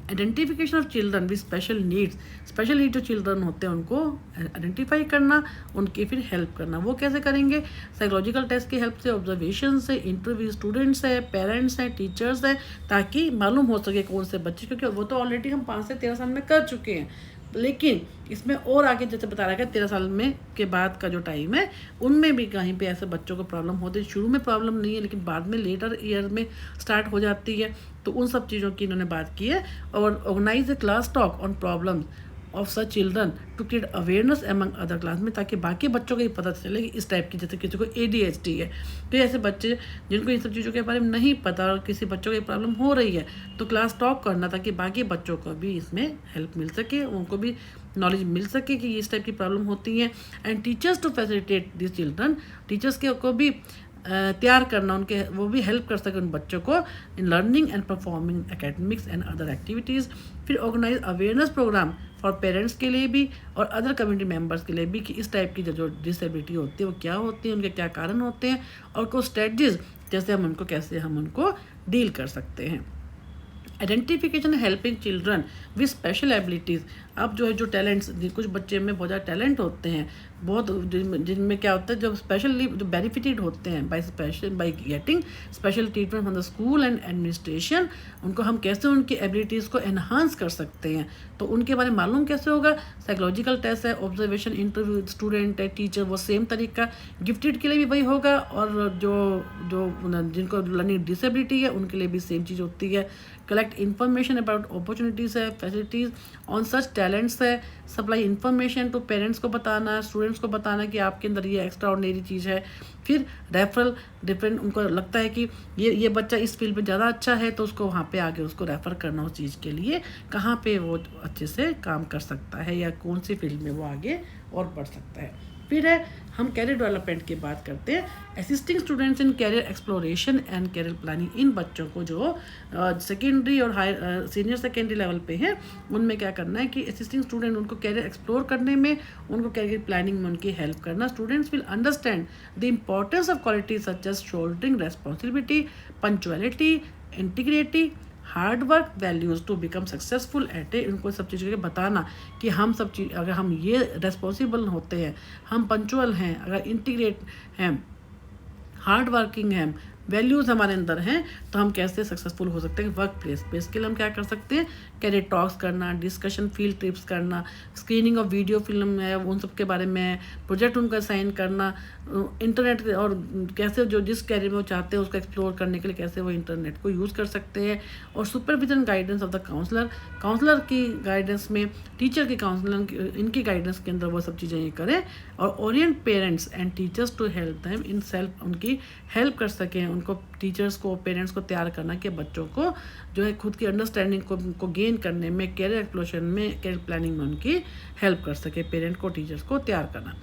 Identification of children with special need जो चिल्ड्रन होते हैं उनको आइडेंटिफाई करना, उनकी फिर हेल्प करना। वो कैसे करेंगे साइकोलॉजिकल टेस्ट की हेल्प से, ऑब्जर्वेशन से, इंटरव्यू स्टूडेंट्स है, पेरेंट्स हैं, टीचर्स हैं, ताकि मालूम हो सके कौन से बच्चे, क्योंकि वो तो ऑलरेडी हम 5 से 13 साल में कर चुके हैं, लेकिन इसमें और आगे जैसे बता रहा है 13 साल में के बाद का जो टाइम है उनमें भी कहीं पे ऐसे बच्चों को प्रॉब्लम होती है, शुरू में प्रॉब्लम नहीं है लेकिन बाद में लेटर ईयर में स्टार्ट हो जाती है, तो उन सब चीज़ों की इन्होंने बात की है। और organise a class talk on problems of such children to create awareness among other class में, ताकि बाकी बच्चों को ये पता चले कि इस टाइप की जैसे किसी को ADHD है तो ऐसे बच्चे जिनको इन सब चीज़ों के बारे में नहीं पता और किसी बच्चों को ये प्रॉब्लम हो रही है तो क्लास टॉक करना ताकि बाकी बच्चों को भी इसमें हेल्प मिल सके, उनको भी नॉलेज मिल सके कि इस टाइप की प्रॉब्लम होती है। And teachers to facilitate this children, teachers के को भी तैयार करना, उनके वो भी हेल्प कर सके उन बच्चों को in learning and performing academics and other activities. फिर organise awareness programme for parents के लिए भी और अदर कम्युनिटी मेंबर्स के लिए भी कि इस टाइप की जो डिसेबिलिटी होती है वो क्या होती है, उनके क्या कारण होते हैं और कुछ स्ट्रेटजीज कैसे हम उनको डील कर सकते हैं। Identification helping children with special abilities, अब जो है जो टैलेंट्स कुछ बच्चे में बहुत ज़्यादा टैलेंट होते हैं, बहुत जिनमें क्या होता है जो स्पेशली जो बेनिफिटेड होते हैं by getting special treatment from the school and administration, उनको हम कैसे उनकी एबिलिटीज़ को एनहांस कर सकते हैं, तो उनके बारे में मालूम कैसे होगा। साइकोलॉजिकल टेस्ट है, ऑब्जर्वेशन, इंटरव्यू स्टूडेंट है, टीचर, वो सेम तरीका गिफ्टेड के लिए भी वही होगा और जो जिनको लर्निंग डिसेबिलिटी है उनके लिए भी सेम चीज़ होती है। कलेक्ट इन्फॉर्मेशन अबाउट अपॉर्चुनिटीज़ है, फैसिलिटीज़ ऑन सच टैलेंट्स है, सप्लाई इन्फॉर्मेशन टू पेरेंट्स को बताना, स्टूडेंट्स को बताना कि आपके अंदर ये एक्स्ट्रा ऑर्डिनरी चीज़ है। फिर रेफरल डिफरेंट, उनको लगता है कि ये बच्चा इस फील्ड में ज़्यादा अच्छा है तो उसको वहाँ पे आगे उसको रेफ़र करना उस चीज़ के लिए कहाँ पे वो अच्छे से काम कर सकता है या कौन सी फील्ड में वो आगे और बढ़ सकता है। फिर है हम कैरियर डेवलपमेंट की बात करते हैं, assisting students in career exploration and career planning. इन बच्चों को जो सेकेंडरी और हायर सीनियर सेकेंडरी लेवल पे हैं, उनमें क्या करना है कि असिस्टिंग स्टूडेंट उनको कैरियर एक्सप्लोर करने में, उनको कैरियर प्लानिंग में उनकी हेल्प करना। Students will understand the importance of quality such as shouldering responsibility, punctuality, integrity, hard work, values to become successful at a. उनको सब चीज़ों के बताना कि हम सब चीज़, अगर हम ये रेस्पॉन्सिबल होते हैं, हम पंचुअल हैं, अगर इंटीग्रेट हैं, हार्ड वर्किंग हैं, वैल्यूज़ हमारे अंदर हैं, तो हम कैसे सक्सेसफुल हो सकते हैं वर्क प्लेस पे। इसके लिए हम क्या कर सकते हैं, कैरियर टॉक्स करना, डिस्कशन, फील्ड ट्रिप्स करना, स्क्रीनिंग ऑफ वीडियो फिल्म है उन सब के बारे में, प्रोजेक्ट उनका साइन करना, इंटरनेट और कैसे जो जिस कैरियर में वो चाहते हैं उसको एक्सप्लोर करने के लिए कैसे वो इंटरनेट को यूज़ कर सकते हैं। और supervision guidance of the counsellor की गाइडेंस में, टीचर की काउंसलर इनकी गाइडेंस के अंदर वो सब चीज़ें ये करें। और orient parents and teachers to help them in self, उनकी हेल्प कर सकें, उनको टीचर्स को, पेरेंट्स को तैयार करना कि बच्चों को जो है खुद की अंडरस्टैंडिंग को गेन करने में, कैरियर एक्सप्लोरेशन में, कैरियर प्लानिंग में उनकी हेल्प कर सके, पेरेंट को, टीचर्स को तैयार करना।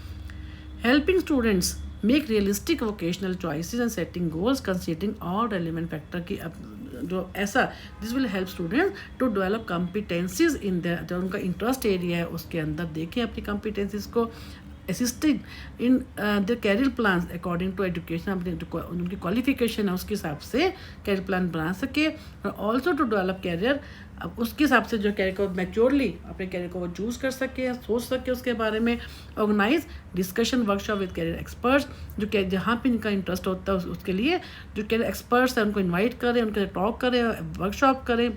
Helping students make realistic vocational choices and setting goals considering all relevant factor की जो ऐसा, this will help student to develop competencies in the, जो उनका इंटरेस्ट एरिया है उसके अंदर देखें अपनी कॉम्पिटेंसीज को, assisting in the career plan according to education, अपनी जो उनकी क्वालिफिकेशन है उसके हिसाब से कैरियर प्लान बना सके। और ऑल्सो टू डेवलप कैरियर, अब उसके हिसाब से जो कैरियर को मैच्योरली अपने कैरियर को वो चूज़ कर सके, सोच सके उसके बारे में। Organise discussion workshop with career experts, जो जहाँ पे इनका इंटरेस्ट होता है उसके लिए जो कैरियर एक्सपर्ट्स हैं उनको इन्वाइट करें, उनके टॉक करें, वर्कशॉप करें,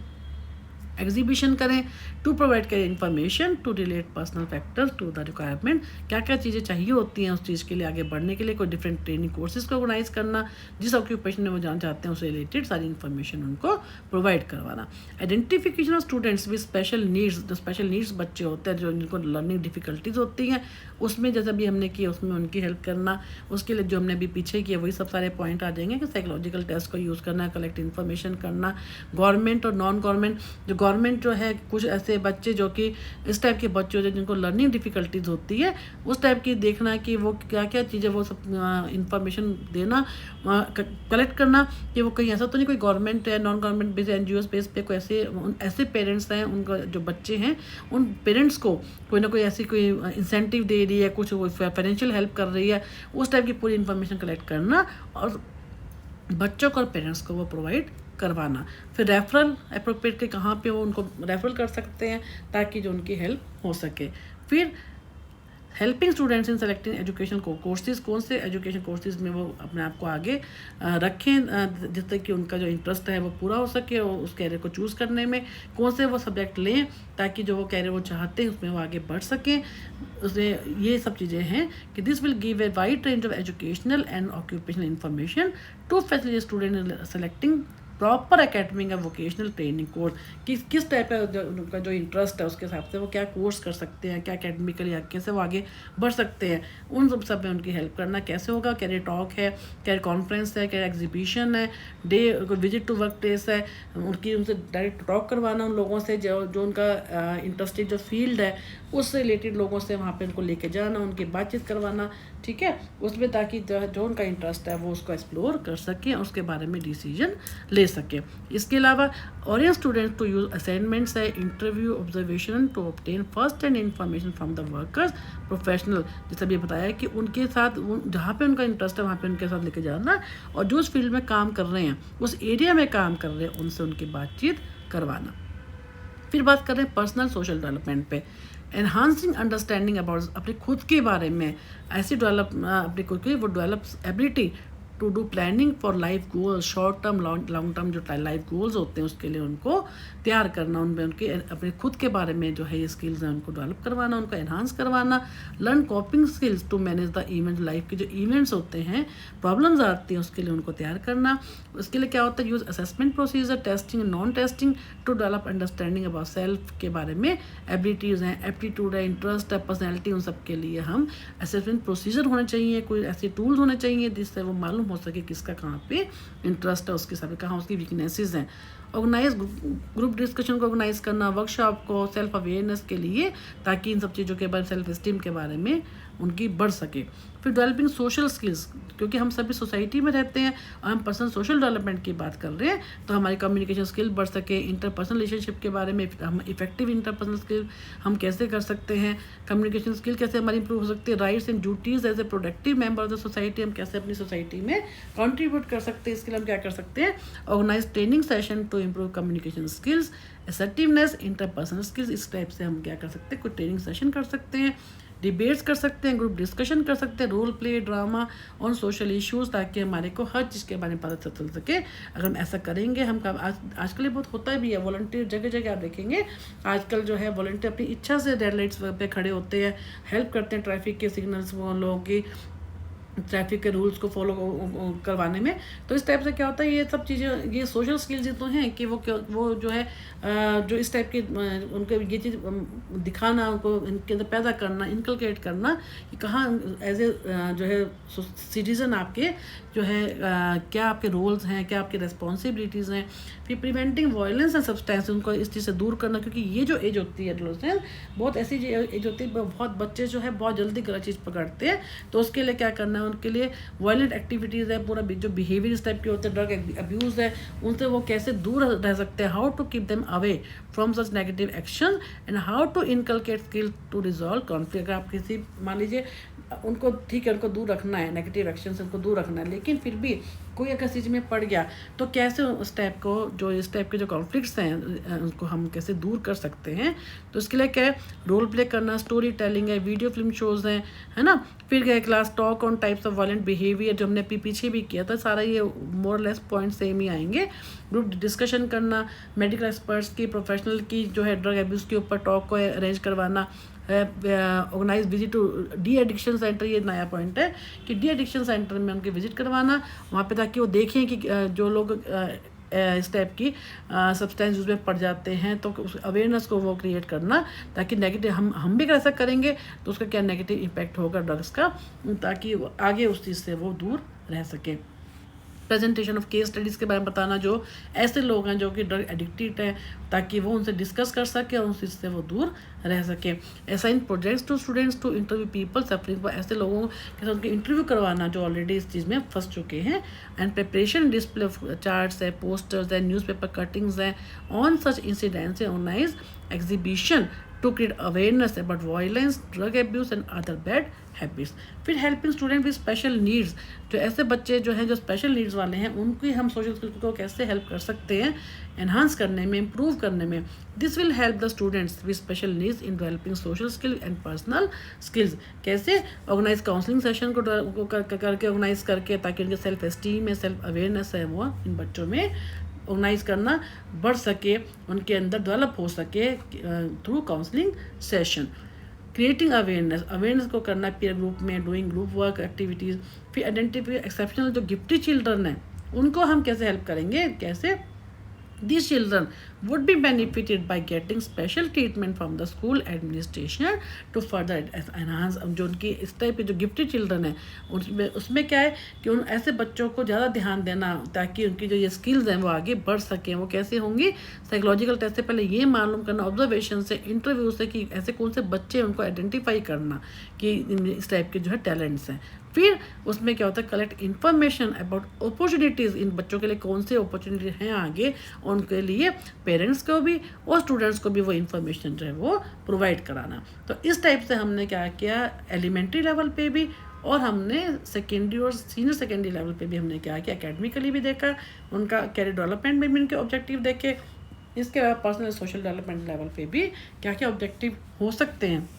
एग्जीबिशन करें, टू प्रोवाइड करें information to relate personal factors to the requirement. क्या क्या चीज़ें चाहिए होती हैं उस चीज़ के लिए आगे बढ़ने के लिए, कोई डिफरेंट ट्रेनिंग कोर्सेज को ऑर्गेनाइज करना, जिस ऑक्यूपेशन में वो जानना चाहते हैं उससे रिलेटेड सारी इन्फॉर्मेशन उनको प्रोवाइड करवाना। Identification of students with special needs, जो स्पेशल नीड्स बच्चे होते हैं, जो जिनको लर्निंग डिफिकल्टीज होती हैं, उसमें जैसा भी हमने किया उसमें उनकी हेल्प करना। उसके लिए जो हमने अभी पीछे किया वही सब सारे पॉइंट आ जाएंगे कि साइकोलॉजिकल टेस्ट को यूज़ करना, कलेक्ट इन्फॉर्मेशन करना। गवर्नमेंट और नॉन गवर्नमेंट, जो गवर्नमेंट जो है कुछ ऐसे बच्चे जो कि इस टाइप के बच्चे होते हैं जिनको लर्निंग डिफ़िकल्टीज होती है, उस टाइप की देखना कि वो क्या क्या चीज़ें वो सब इन्फॉर्मेशन देना, कलेक्ट करना कि वो कहीं ऐसा तो नहीं कोई गवर्नमेंट है, non government base, NGOs base पे कोई ऐसे पेरेंट्स हैं, उनका जो बच्चे हैं उन पेरेंट्स को कोई ना कोई ऐसी कोई इंसेंटिव दे रही है, कुछ फाइनेंशियल हेल्प कर रही है, उस टाइप की पूरी इन्फॉर्मेशन कलेक्ट करना और बच्चों को और पेरेंट्स को वो प्रोवाइड करवाना। फिर रेफरल अप्रोप्रिएट के कहाँ पे वो उनको रेफरल कर सकते हैं ताकि जो उनकी हेल्प हो सके। फिर helping students in selecting education courses, कौन से एजुकेशन कोर्सेज में वो अपने आप को आगे रखें जिससे कि उनका जो इंटरेस्ट है वो पूरा हो सके, और उस कैरियर को चूज़ करने में कौन से वो सब्जेक्ट लें ताकि जो वो कैरियर वो चाहते हैं उसमें वो आगे बढ़ सकें। उसमें ये सब चीज़ें हैं कि this will give a wide range of educational and occupational information to facilitate student selecting proper academic या वोकेशनल ट्रेनिंग कोर्स, किस टाइप का उनका जो इंटरेस्ट है उसके हिसाब से वो क्या कोर्स कर सकते हैं, क्या एकेडमिकली कैसे वो आगे बढ़ सकते हैं, उन सब में उनकी हेल्प करना। कैसे होगा, कैरियर टॉक है, कैरियर कॉन्फ्रेंस है, कैरियर एग्जीबिशन है, day visit to work place है, उनसे डायरेक्ट टॉक करवाना उन लोगों से जो उनका इंटरेस्टेड जो फील्ड है उससे रिलेटेड लोगों से वहाँ पे उनको लेके जाना, उनकी बातचीत करवाना, ठीक है, उसमें ताकि जो उनका इंटरेस्ट है वो उसको एक्सप्लोर कर सकें और उसके बारे में डिसीजन ले सकें। इसके अलावा orient students to use assignments है, interview, observation to obtain first hand information from the workers professional, जैसे भी बताया कि उनके साथ जहाँ पे उनका इंटरेस्ट है वहाँ पे उनके साथ लेके जाना, और जो उस फील्ड में काम कर रहे हैं, उस एरिया में काम कर रहे हैं, उनसे उनकी बातचीत करवाना। फिर बात कर रहे हैं पर्सनल सोशल डेवलपमेंट पे, एनहांसिंग अंडरस्टैंडिंग अबाउट अपने खुद के बारे में, ऐसी डेवलप अपने खुद की वो develop ability to do planning for life goals, short term long term जो लाइफ गोल्स होते हैं उसके लिए उनको तैयार करना, उनमें उनके अपने खुद के बारे में जो है ये स्किल्स हैं उनको डेवलप करवाना, उनको एनहांस करवाना। Learn coping skills to manage the event, life के जो इवेंट्स होते हैं, प्रॉब्लम्स आती हैं, उसके लिए उनको तैयार करना। उसके लिए क्या होता है, use assessment procedure, testing, non testing to develop understanding about self के बारे में, एबिलिटीज़ हैं, एप्टीट्यूड है, इंटरेस्ट है, पर्सनैलिटी, उन सब के लिए हम असेसमेंट प्रोसीजर होने चाहिए, कोई ऐसे टूल्स होने चाहिए जिससे वो मालूम हो सके किसका कहाँ पे इंटरेस्ट है, उसके हिसाब से कहाँ उसकी वीकनेसेस हैं। ऑर्गेनाइज ग्रुप डिस्कशन को ऑर्गेनाइज करना, वर्कशॉप को सेल्फ अवेयरनेस के लिए, ताकि इन सब चीज़ों के बारे में, सेल्फ इस्टीम के बारे में उनकी बढ़ सके। फिर डेवलपिंग सोशल स्किल्स, क्योंकि हम सभी सोसाइटी में रहते हैं और हम पर्सनल सोशल डेवलपमेंट की बात कर रहे हैं, तो हमारी कम्युनिकेशन स्किल बढ़ सके। इंटरपर्सनल रिलेशनशिप के बारे में हम इफेक्टिव इंटरपर्सनल स्किल हम कैसे कर सकते हैं, कम्युनिकेशन स्किल कैसे हमारी इंप्रूव हो सकती है, rights and duties as a productive member of the society हम कैसे अपनी सोसाइटी में कंट्रीब्यूट कर सकते हैं, इसके लिए हम क्या कर सकते हैं, organise training session to improve communication skills, assertiveness, interpersonal skills, इस टाइप से हम क्या कर सकते हैं, कोई ट्रेनिंग सेशन कर सकते हैं, डिबेट्स कर सकते हैं, ग्रुप डिस्कशन कर सकते हैं, role play, drama on social issues, ताकि हमारे को हर चीज़ के बारे में पता चल सके। अगर हम ऐसा करेंगे, हम आजकल ये बहुत होता भी है, वॉलंटियर जगह जगह आप देखेंगे आजकल जो है वॉलंटियर अपनी इच्छा से रेड लाइट्स पे खड़े होते हैं, हेल्प करते हैं ट्रैफिक के सिग्नल्स लोगों की, ट्रैफिक के रूल्स को फॉलो करवाने में। तो इस टाइप से क्या होता है, ये सब चीज़ें, ये सोशल स्किल्स तो हैं कि वो जो है जो इस टाइप के उनको ये चीज़ दिखाना, उनको इनके अंदर पैदा करना, इनकलकेट करना कि कहाँ एज ए जो है सिटीज़न आपके जो है क्या आपके रोल्स हैं, क्या आपकी रिस्पॉन्सिबिलिटीज़ हैं। फिर प्रिवेंटिंग वायलेंस एंड सब्सटेंस, उनको इस चीज़ से दूर करना, क्योंकि ये जो एज होती है एडोलेसेंस, बहुत ऐसी एज होती है, बहुत बच्चे जो है बहुत जल्दी गलत चीज़ पकड़ते हैं। तो उसके लिए क्या करना है, उनके लिए वायलेंट एक्टिविटीज़ है, पूरा जो बिहेवियर इस टाइप के होते हैं, ड्रग अब्यूज़ है, उनसे वो कैसे दूर रह सकते हैं, how to keep them away from such negative action and how to inculcate skill to resolve conflict. अगर आप किसी मान लीजिए उनको ठीक है, उनको दूर रखना है, नेगेटिव एक्शन से उनको दूर रखना है, लेकिन फिर भी कोई अगर चीज़ में पड़ गया तो कैसे उस टाइप को, जो इस टाइप के जो कॉन्फ्लिक्ट्स हैं उनको हम कैसे दूर कर सकते हैं। तो इसके लिए क्या है, रोल प्ले करना, स्टोरी टेलिंग है, वीडियो फिल्म शोज़ हैं, है ना। फिर क्या है, class talk on types of violent behaviour, जो हमने पीछे भी किया था, सारा ये मोर लेस पॉइंट सेम ही आएंगे। ग्रुप डिस्कशन करना, मेडिकल एक्सपर्ट्स की, प्रोफेशनल की जो है ड्रग एब्यूज़ के ऊपर टॉक को अरेंज करवाना, organise visit to de addiction centre, ये नया पॉइंट है कि डी एडिक्शन सेंटर में उनके विजिट करवाना वहाँ पे, ताकि वो देखें कि जो लोग इस टाइप की सब्सटेंस यूज में पड़ जाते हैं, तो उस अवेयरनेस को वो क्रिएट करना, ताकि नेगेटिव हम भी ऐसा करेंगे तो उसका क्या नेगेटिव इम्पैक्ट होगा ड्रग्स का, ताकि आगे उस चीज़ से वो दूर रह सके। प्रेजेंटेशन ऑफ केस स्टडीज़ के बारे में बताना, जो ऐसे लोग हैं जो कि ड्रग एडिक्टेड हैं, ताकि वो उनसे डिस्कस कर सके और उस चीज़ से वो दूर रह सके। Assign projects to students to interview people suffering, वो ऐसे लोगों के साथ उनके इंटरव्यू करवाना जो ऑलरेडी इस चीज़ में फंस चुके हैं। And preparation display of charts है, पोस्टर्स है, न्यूज़पेपर कटिंग्स हैं on such incidents, organise exhibition to create awareness about violence, drug abuse and other bad habits. फिर helping student with special needs, जो ऐसे बच्चे जो हैं जो स्पेशल नीड्स वाले हैं, उनकी हम सोशल स्किल्स को कैसे हेल्प कर सकते हैं एनहांस करने में, इम्प्रूव करने में। This will help the students with special needs in developing social skill and personal skills. कैसे, ऑर्गेनाइज काउंसलिंग सेशन को करके ऑर्गेनाइज करके, ताकि उनके सेल्फ एस्टीम है, सेल्फ अवेयरनेस है, वो इन बच्चों में ऑर्गेनाइज करना बढ़ सके, उनके अंदर डेवलप हो सके through counselling session. Creating awareness को करना पीयर ग्रुप में, डूइंग ग्रुप वर्क एक्टिविटीज़। फिर आइडेंटिफाई एक्सेप्शनल जो गिफ्टेड चिल्ड्रन हैं, उनको हम कैसे हेल्प करेंगे, कैसे these children would be benefited by getting special treatment from the school administration to further enhance। जो उनकी इस टाइप के जो गिफ्टेड चिल्ड्रन है, उसमें क्या है कि उन ऐसे बच्चों को ज़्यादा ध्यान देना, ताकि उनकी जो ये स्किल्स हैं वो आगे बढ़ सकें। वो कैसे होंगी, साइकोलॉजिकल टेस्ट से पहले ये मालूम करना, ऑब्जर्वेशन से, इंटरव्यू से, कि ऐसे कौन से बच्चे हैं उनको आइडेंटिफाई करना कि इस टाइप के जो है टैलेंट्स हैं। फिर उसमें क्या होता है, कलेक्ट इन्फॉर्मेशन अबाउट अपॉर्चुनिटीज़, इन बच्चों के लिए कौन से अपॉर्चुनिटी हैं आगे, उनके लिए पेरेंट्स को भी और स्टूडेंट्स को भी वो इन्फॉर्मेशन जो है वो प्रोवाइड कराना। तो इस टाइप से हमने क्या किया, एलिमेंट्री लेवल पे भी, और हमने सेकेंडरी और सीनियर सेकेंडरी लेवल पे भी हमने क्या किया, एकेडमिकली भी देखा, उनका कैरियर डेवलपमेंट में भी उनके ऑब्जेक्टिव देखे। इसके बाद पर्सनल सोशल डेवलपमेंट लेवल पे भी क्या क्या ऑब्जेक्टिव हो सकते हैं,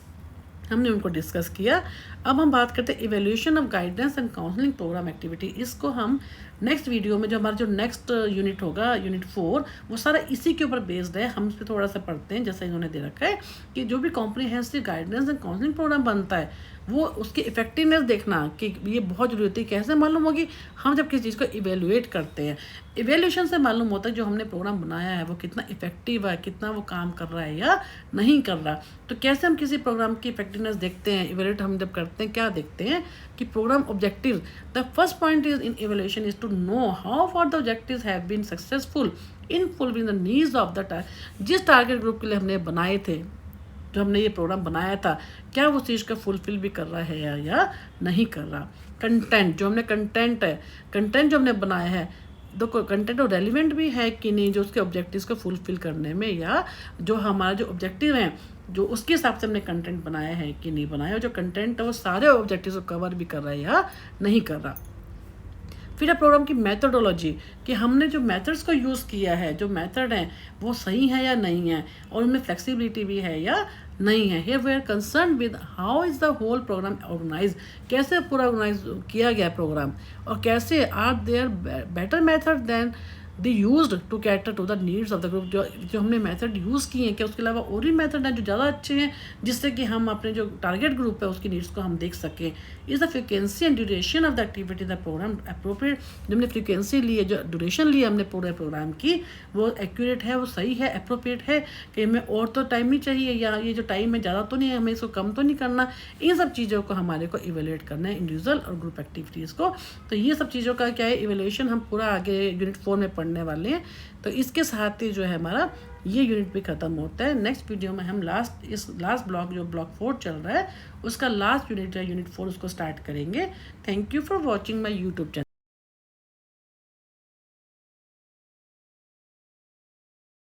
हमने उनको डिस्कस किया। अब हम बात करते हैं evaluation of guidance and counselling programme activity. इसको हम नेक्स्ट वीडियो में, जो हमारा जो नेक्स्ट यूनिट होगा, यूनिट 4, वो सारा इसी के ऊपर बेस्ड है। हम इस पर थोड़ा सा पढ़ते हैं, जैसा इन्होंने दे रखा है कि जो भी comprehensive guidance and counselling programme बनता है, वो उसकी इफेक्टिवनेस देखना कि ये बहुत जरूरी होती है। कैसे मालूम होगी, हम जब किसी चीज़ को इवेल्युएट करते हैं, इवेल्यूशन से मालूम होता है जो हमने प्रोग्राम बनाया है वो कितना इफेक्टिव है, कितना वो काम कर रहा है या नहीं कर रहा। तो कैसे हम किसी प्रोग्राम की इफेक्टिवनेस देखते हैं, इवेल्यूएट हम जब करते हैं, क्या देखते हैं कि programme objective. The first point is in evaluation is to know how far the objectives have been successful in fulfilling the needs of the जिस टारगेट ग्रुप के लिए हमने बनाए थे, जो हमने ये प्रोग्राम बनाया था, क्या वो चीज़ का फुलफिल भी कर रहा है या नहीं कर रहा। कंटेंट जो हमने कंटेंट जो हमने बनाया है, देखो कंटेंट और रेलिवेंट भी है कि नहीं, जो उसके ऑब्जेक्टिव्स को फुलफिल करने में, या जो हमारा जो ऑब्जेक्टिव हैं जो उसके हिसाब से हमने कंटेंट बनाया है कि नहीं बनाया, और जो कंटेंट है वो सारे ऑब्जेक्टिव्स को कवर भी कर रहा है या नहीं कर रहा। फिर है प्रोग्राम की मेथडोलॉजी, कि हमने जो मेथड्स को यूज़ किया है, जो मेथड हैं वो सही है या नहीं है, और उनमें फ्लेक्सिबिलिटी भी है या नहीं है। Here we are concern with how is the whole programme organise, कैसे पूरा ऑर्गेनाइज किया गया प्रोग्राम, और कैसे are there better method than they used to cater to the needs of the group. जो हमने मेथड यूज़ किए हैं, क्या उसके अलावा और भी मेथड हैं जो ज़्यादा अच्छे हैं, जिससे कि हम अपने जो टारगेट ग्रुप है उसकी नीड्स को हम देख सकें। Is the frequency and duration of the activity the programme appropriate, जो हमने फ्रिक्वेंसी ली है, जो ड्यूरेशन ली है हमने पूरे प्रोग्राम की, वो एक्यूरेट है, वो सही है, अप्रोप्रिएट है, कि हमें और तो टाइम नहीं चाहिए, या ये जो टाइम है ज़्यादा तो नहीं है, हमें इसको कम तो नहीं करना। इन सब चीज़ों को हमारे को इवेल्युएट करना है, इंडिविजुअल और ग्रुप एक्टिविटीज़ को। तो ये सब चीज़ों का क्या है, इवेल्युएशन हम पूरा आगे यूनिट 4 में पढ़ने वाले हैं। तो इसके साथ ही जो है हमारा ये यूनिट भी ख़त्म होता है। नेक्स्ट वीडियो में हम लास्ट ब्लॉक जो ब्लॉक 4 चल रहा है उसका लास्ट यूनिट है यूनिट 4, उसको स्टार्ट करेंगे। Thank you for watching my YouTube channel.